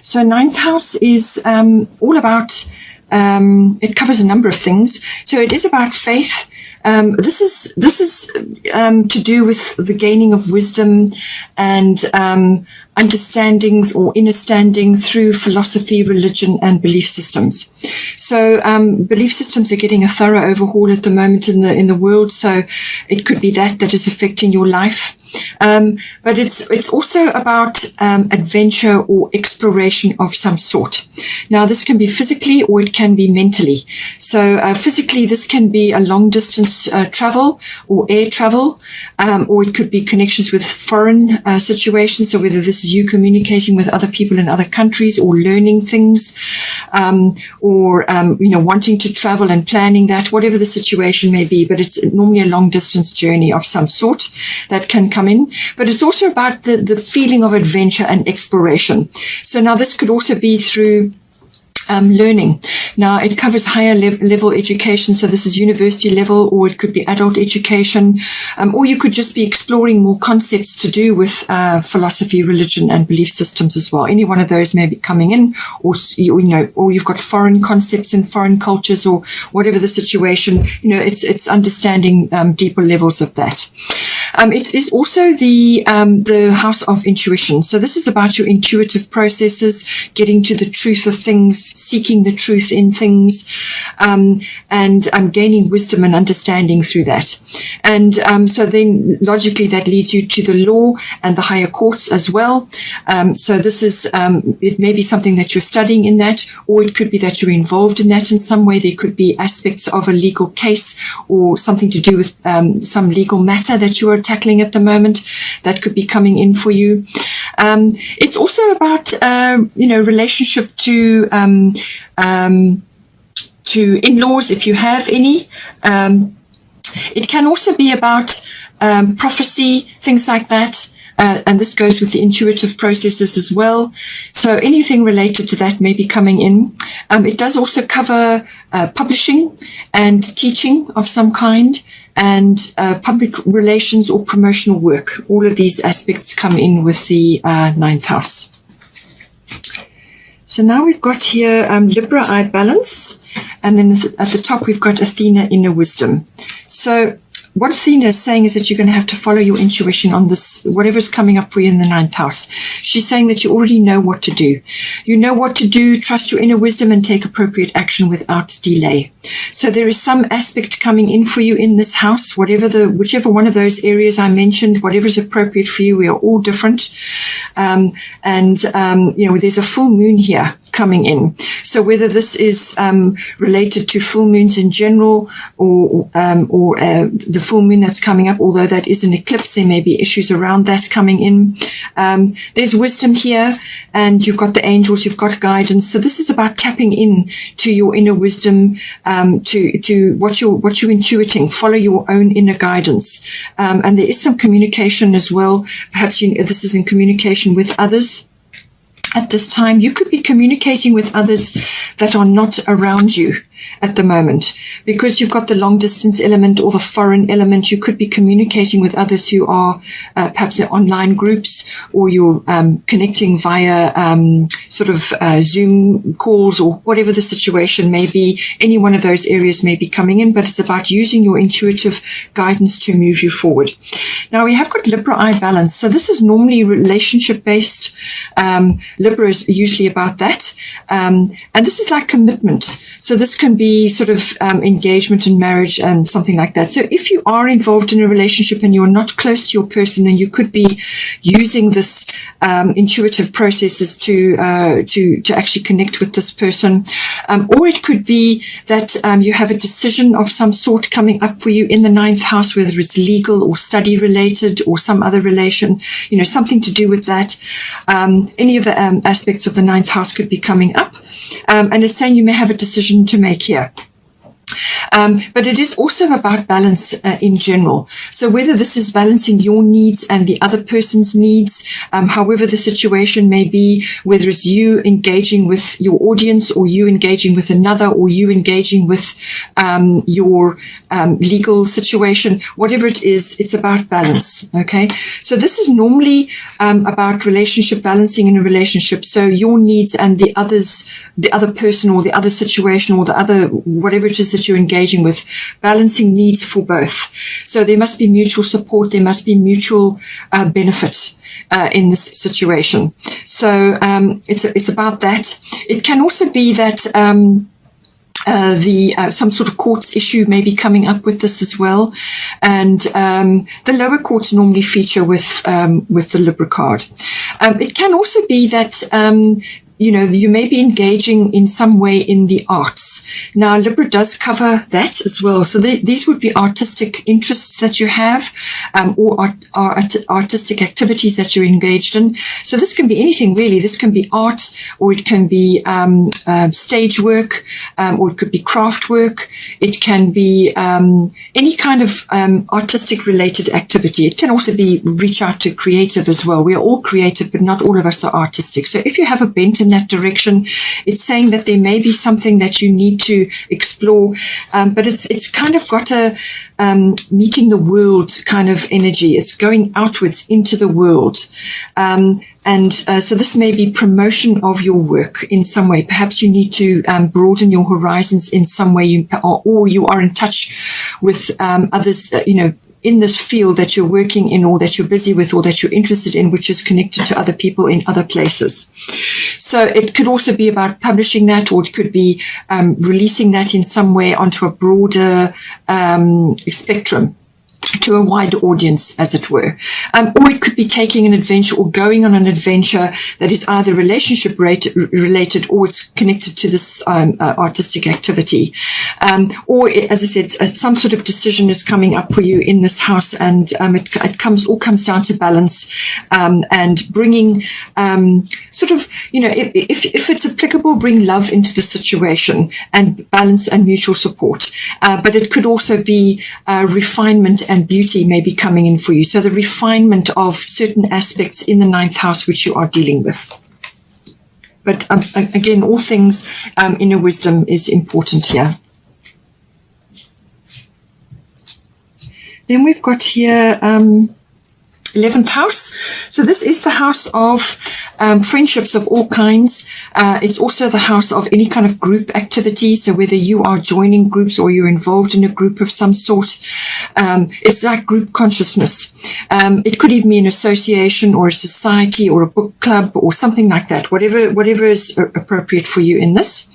So ninth house is all about, it covers a number of things. So it is about faith. This is to do with the gaining of wisdom and understanding or understanding through philosophy, religion, and belief systems. So belief systems are getting a thorough overhaul at the moment in the world. So it could be that is affecting your life. But it's also about adventure or exploration of some sort. Now, this can be physically or it can be mentally. So physically, this can be a long distance travel or air travel, or it could be connections with foreign situations. So whether this is you communicating with other people in other countries or learning things, or wanting to travel and planning that, whatever the situation may be. But it's normally a long distance journey of some sort that can come in. But it's also about the feeling of adventure and exploration. So now this could also be through learning. Now it covers higher level education. So this is university level, or it could be adult education, or you could just be exploring more concepts to do with philosophy, religion, and belief systems as well. Any one of those may be coming in, or you've got foreign concepts and foreign cultures, or whatever the situation. It's understanding deeper levels of that. It is also the house of intuition. So this is about your intuitive processes, getting to the truth of things, seeking the truth in things, and gaining wisdom and understanding through that. And so then logically that leads you to the law and the higher courts as well. So this is, it may be something that you're studying in that, or it could be that you're involved in that in some way. There could be aspects of a legal case or something to do with some legal matter that you are tackling at the moment that could be coming in for you. It's also about relationship to in-laws, if you have any. It can also be about prophecy, things like that. And this goes with the intuitive processes as well. So anything related to that may be coming in. It does also cover publishing and teaching of some kind, and public relations or promotional work. All of these aspects come in with the ninth house. So now we've got here Libra, eye balance, and then at the top we've got Athena, inner wisdom. So what Athena is saying is that you're going to have to follow your intuition on this, whatever's coming up for you in the ninth house. She's saying that you already know what to do. You know what to do, trust your inner wisdom, and take appropriate action without delay. So there is some aspect coming in for you in this house, whichever one of those areas I mentioned, whatever is appropriate for you. We are all different. There's a full moon here coming in. So whether this is related to full moons in general, or the full moon that's coming up, although that is an eclipse, there may be issues around that coming in. There's wisdom here, and you've got the angels, you've got guidance. So this is about tapping in to your inner wisdom, to what you're intuiting. Follow your own inner guidance. And there is some communication as well. Perhaps this is in communication with others. At this time, you could be communicating with others that are not around you at the moment, because you've got the long distance element or the foreign element. You could be communicating with others who are perhaps in online groups, or you're connecting via Zoom calls, or whatever the situation may be. Any one of those areas may be coming in, but it's about using your intuitive guidance to move you forward. Now we have got Libra, eye balance. So this is normally relationship based. Libra is usually about that. And this is like commitment. So this can be sort of engagement and marriage and something like that. So if you are involved in a relationship and you're not close to your person, then you could be using this intuitive processes to actually connect with this person. Or it could be that you have a decision of some sort coming up for you in the ninth house, whether it's legal or study related or some other relation, something to do with that. Any of the aspects of the ninth house could be coming up. And it's saying you may have a decision to make here. But it is also about balance in general. So whether this is balancing your needs and the other person's needs, however the situation may be, whether it's you engaging with your audience or you engaging with another or you engaging with your legal situation, whatever it is, it's about balance. Okay. So this is normally about relationship balancing in a relationship. So your needs and the other person or the other situation or the other, whatever it is that you're engaging with, balancing needs for both. So there must be mutual support. There must be mutual benefit in this situation. So it's about that. It can also be that some sort of courts issue may be coming up with this as well, and the lower courts normally feature with the Libra card. It can also be that you may be engaging in some way in the arts. Now, Libra does cover that as well. So these would be artistic interests that you have, or artistic activities that you're engaged in. So this can be anything really. This can be art, or it can be stage work, or it could be craft work. It can be any kind of artistic related activity. It can also be reach out to creative as well. We are all creative, but not all of us are artistic. So if you have a bent in that direction, it's saying that there may be something that you need to explore, but it's kind of got a meeting the world kind of energy. It's going outwards into the world. So this may be promotion of your work in some way. Perhaps you need to broaden your horizons in some way, or you are in touch with others, in this field that you're working in, or that you're busy with, or that you're interested in, which is connected to other people in other places. So it could also be about publishing that, or it could be releasing that in some way onto a broader spectrum, to a wider audience, as it were. Or it could be taking an adventure or going on an adventure that is either relationship related, or it's connected to this artistic activity. Or, as I said, some sort of decision is coming up for you in this house, and it all comes down to balance, and bringing if it's applicable, bring love into the situation, and balance and mutual support. But it could also be refinement and beauty may be coming in for you. So the refinement of certain aspects in the 9th house which you are dealing with. But again, all things inner wisdom is important here. Then we've got here 11th house. So this is the house of friendships of all kinds. It's also the house of any kind of group activity. So whether you are joining groups or you're involved in a group of some sort, it's like group consciousness. It could even be an association or a society or a book club or something like that, whatever is appropriate for you in this.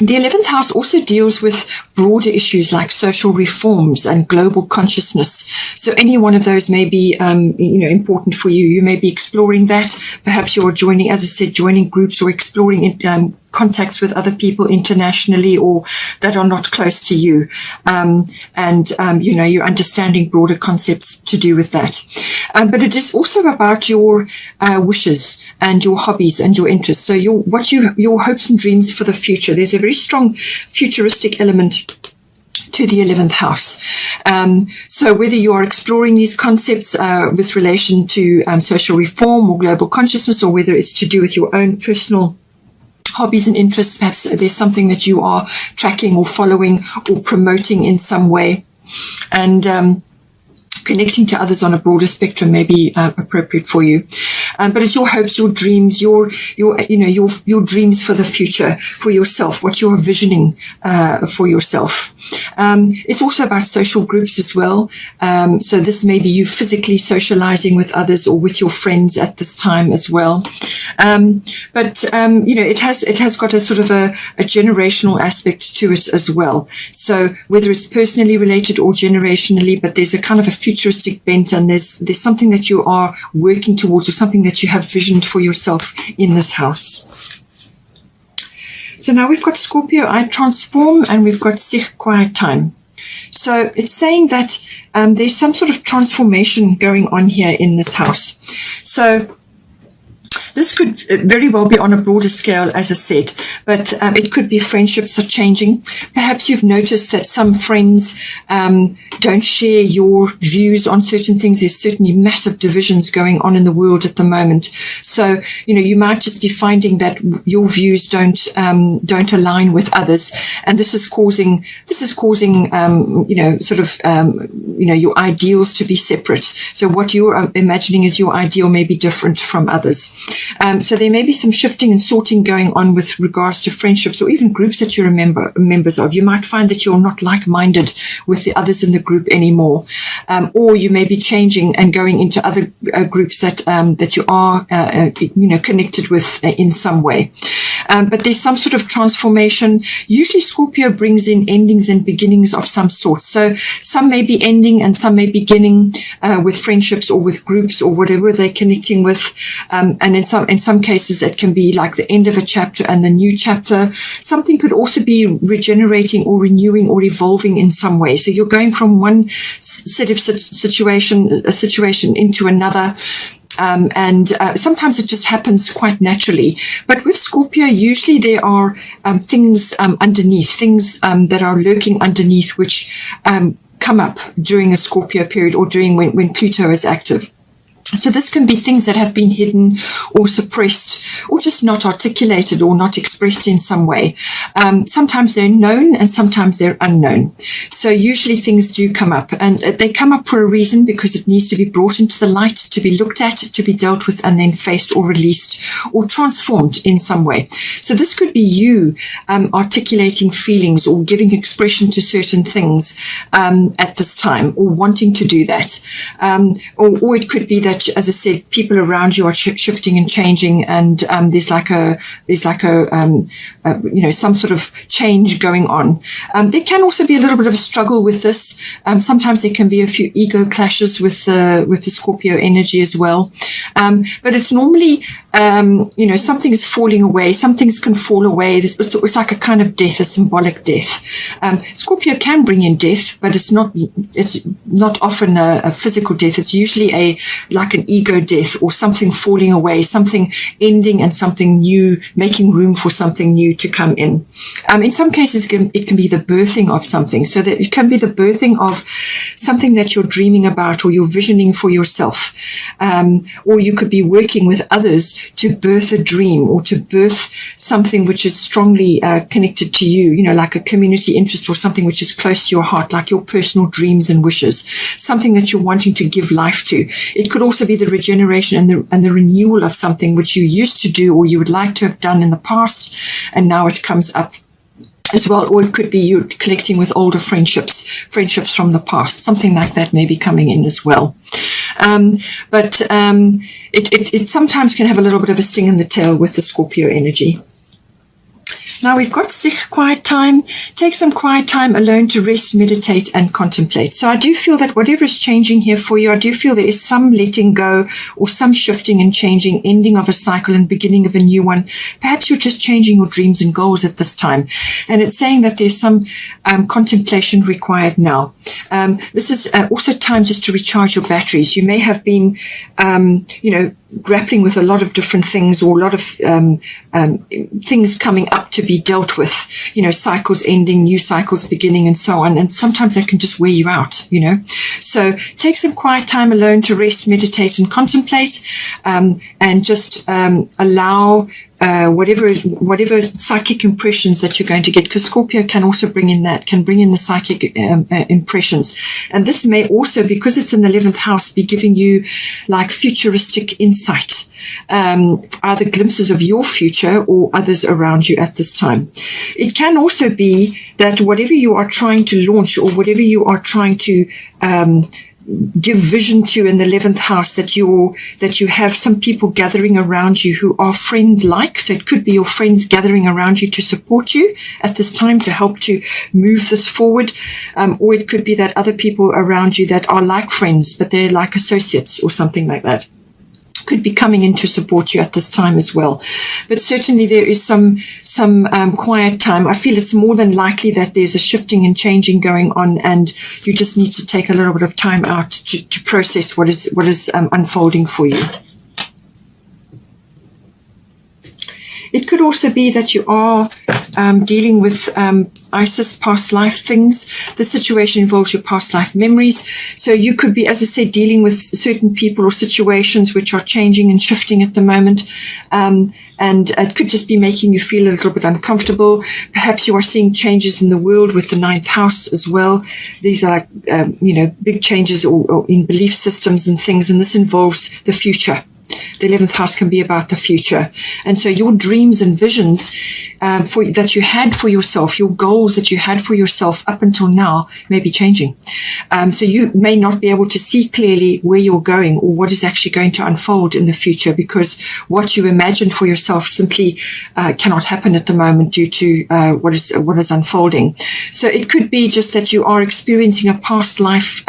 The 11th house also deals with broader issues like social reforms and global consciousness. So any one of those may be, important for you. You may be exploring that. Perhaps you're joining, as I said, joining groups or exploring contacts with other people internationally or that are not close to you. You're understanding broader concepts to do with that. But it is also about your wishes and your hobbies and your interests. So your hopes and dreams for the future. There's a very strong futuristic element to the 11th house. So whether you are exploring these concepts with relation to social reform or global consciousness, or whether it's to do with your own personal hobbies and interests, perhaps there's something that you are tracking or following or promoting in some way, and connecting to others on a broader spectrum may be appropriate for you. But it's your hopes, your dreams, your dreams for the future, for yourself, what you're visioning for yourself. It's also about social groups as well. So this may be you physically socializing with others or with your friends at this time as well. It has got a sort of a generational aspect to it as well. So whether it's personally related or generationally, but there's a kind of a futuristic bent, and there's something that you are working towards, or something that you have visioned for yourself in this house. So now we've got Scorpio, I transform, and we've got Sich, quiet time. So it's saying that there's some sort of transformation going on here in this house. So This could very well be on a broader scale, as I said, but it could be friendships are changing. Perhaps you've noticed that some friends don't share your views on certain things. There's certainly massive divisions going on in the world at the moment. So, you might just be finding that your views don't align with others, and this is causing your ideals to be separate. So what you're imagining as your ideal may be different from others. So there may be some shifting and sorting going on with regards to friendships or even groups that you're members of. You might find that you're not like-minded with the others in the group anymore, or you may be changing and going into other groups that you are connected with in some way. But there's some sort of transformation. Usually Scorpio brings in endings and beginnings of some sort. So some may be ending and some may be beginning with friendships or with groups or whatever they're connecting with. And in some cases, it can be like the end of a chapter and the new chapter. Something could also be regenerating or renewing or evolving in some way. So you're going from one set of situation into another. And sometimes it just happens quite naturally. But with Scorpio, usually there are things underneath, things that are lurking underneath, which come up during a Scorpio period or during when Pluto is active. So this can be things that have been hidden or suppressed or just not articulated or not expressed in some way. Sometimes they're known and sometimes they're unknown. So usually things do come up, and they come up for a reason, because it needs to be brought into the light, to be looked at, to be dealt with, and then faced or released or transformed in some way. So this could be you articulating feelings or giving expression to certain things at this time, or wanting to do that. Or it could be that, as I said, people around you are shifting and changing, and there's some sort of change going on. There can also be a little bit of a struggle with this. Sometimes there can be a few ego clashes with the Scorpio energy as well. But it's normally, something is falling away. Some things can fall away. It's like a kind of death, a symbolic death. Scorpio can bring in death, but it's not often a physical death. It's usually like an ego death, or something falling away, something ending and something new, making room for something new to come in. In some cases, it can be the birthing of something. So that it can be the birthing of something that you're dreaming about or you're visioning for yourself. Or you could be working with others to birth a dream or to birth something which is strongly connected to you, like a community interest or something which is close to your heart, like your personal dreams and wishes, something that you're wanting to give life to. It could also be the regeneration and the renewal of something which you used to do or you would like to have done in the past, and now it comes up as well. Or it could be you connecting with older friendships from the past. Something like that may be coming in as well. But it sometimes can have a little bit of a sting in the tail with the Scorpio energy. Now we've got Sich, quiet time. Take some quiet time alone to rest, meditate, and contemplate. So I do feel that whatever is changing here for you, I do feel there is some letting go or some shifting and changing, ending of a cycle and beginning of a new one. Perhaps you're just changing your dreams and goals at this time. And it's saying that there's some contemplation required now. This is also time just to recharge your batteries. You may have been, grappling with a lot of different things, or a lot of things coming up to be dealt with, cycles ending, new cycles beginning, and so on. And sometimes that can just wear you out, So take some quiet time alone to rest, meditate, and contemplate, and just allow whatever psychic impressions that you're going to get, because Scorpio can also bring in the psychic impressions. And this may also, because it's in the 11th house, be giving you like futuristic insight, either glimpses of your future or others around you at this time. It can also be that whatever you are trying to launch or whatever you are trying to give vision to in the 11th house, that you have some people gathering around you who are friend-like. So it could be your friends gathering around you to support you at this time, to help to move this forward. Or it could be that other people around you that are like friends, but they're like associates or something like that, could be coming in to support you at this time as well. But certainly there is some quiet time. I feel it's more than likely that there's a shifting and changing going on, and you just need to take a little bit of time out to process what is unfolding for you. It could also be that you are dealing with Isis past life things. The situation involves your past life memories. So you could be, as I said, dealing with certain people or situations which are changing and shifting at the moment. And it could just be making you feel a little bit uncomfortable. Perhaps you are seeing changes in the world with the ninth house as well. These are like, big changes or in belief systems and things. And this involves the future. The 11th house can be about the future. And so your dreams and visions that you had for yourself, your goals that you had for yourself up until now may be changing. So you may not be able to see clearly where you're going or what is actually going to unfold in the future, because what you imagined for yourself simply cannot happen at the moment due to what is unfolding. So it could be just that you are experiencing a past life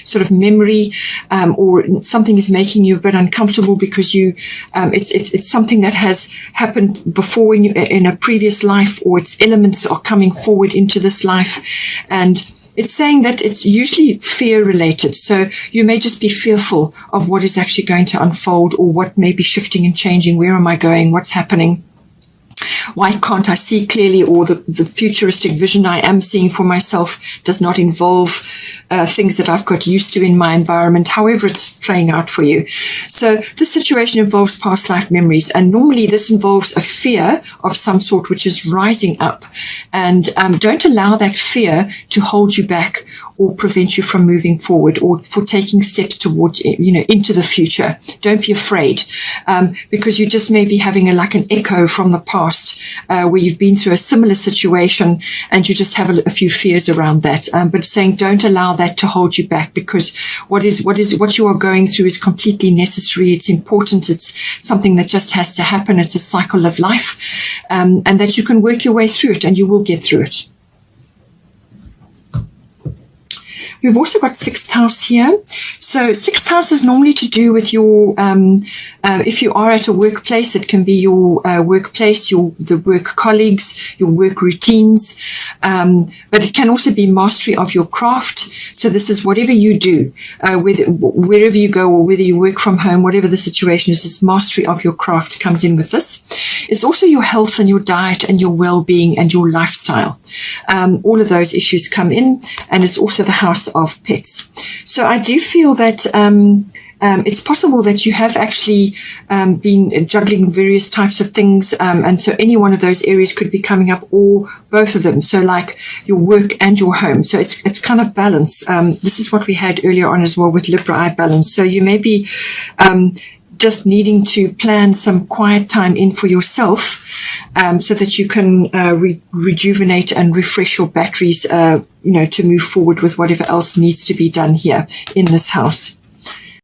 sort of memory, or something is making you a bit uncomfortable because it's something that has happened before in a previous life, or its elements are coming forward into this life. And it's saying that it's usually fear related. So you may just be fearful of what is actually going to unfold, or what may be shifting and changing. Where am I going? What's happening? Why can't I see clearly? Or the futuristic vision I am seeing for myself does not involve things that I've got used to in my environment, however it's playing out for you. So this situation involves past life memories, and normally this involves a fear of some sort which is rising up. And don't allow that fear to hold you back or prevent you from moving forward, or for taking steps towards, into the future. Don't be afraid, because you just may be having an echo from the past, where you've been through a similar situation and you just have a few fears around that. But saying don't allow that to hold you back, because what you are going through is completely necessary. It's important. It's something that just has to happen. It's a cycle of life, and that you can work your way through it, and you will get through it. We've also got sixth house here. So sixth house is normally to do with your, if you are at a workplace, it can be your workplace, the work colleagues, your work routines. But it can also be mastery of your craft. So this is whatever you do, wherever you go, or whether you work from home, whatever the situation is, this mastery of your craft comes in with this. It's also your health and your diet and your well-being and your lifestyle. All of those issues come in, and it's also the house of pets. So I do feel that it's possible that you have actually been juggling various types of things, and so any one of those areas could be coming up, or both of them. So like your work and your home. So it's kind of balance. This is what we had earlier on as well with Libra eye balance. So you may be just needing to plan some quiet time in for yourself, so that you can rejuvenate and refresh your batteries, to move forward with whatever else needs to be done here in this house.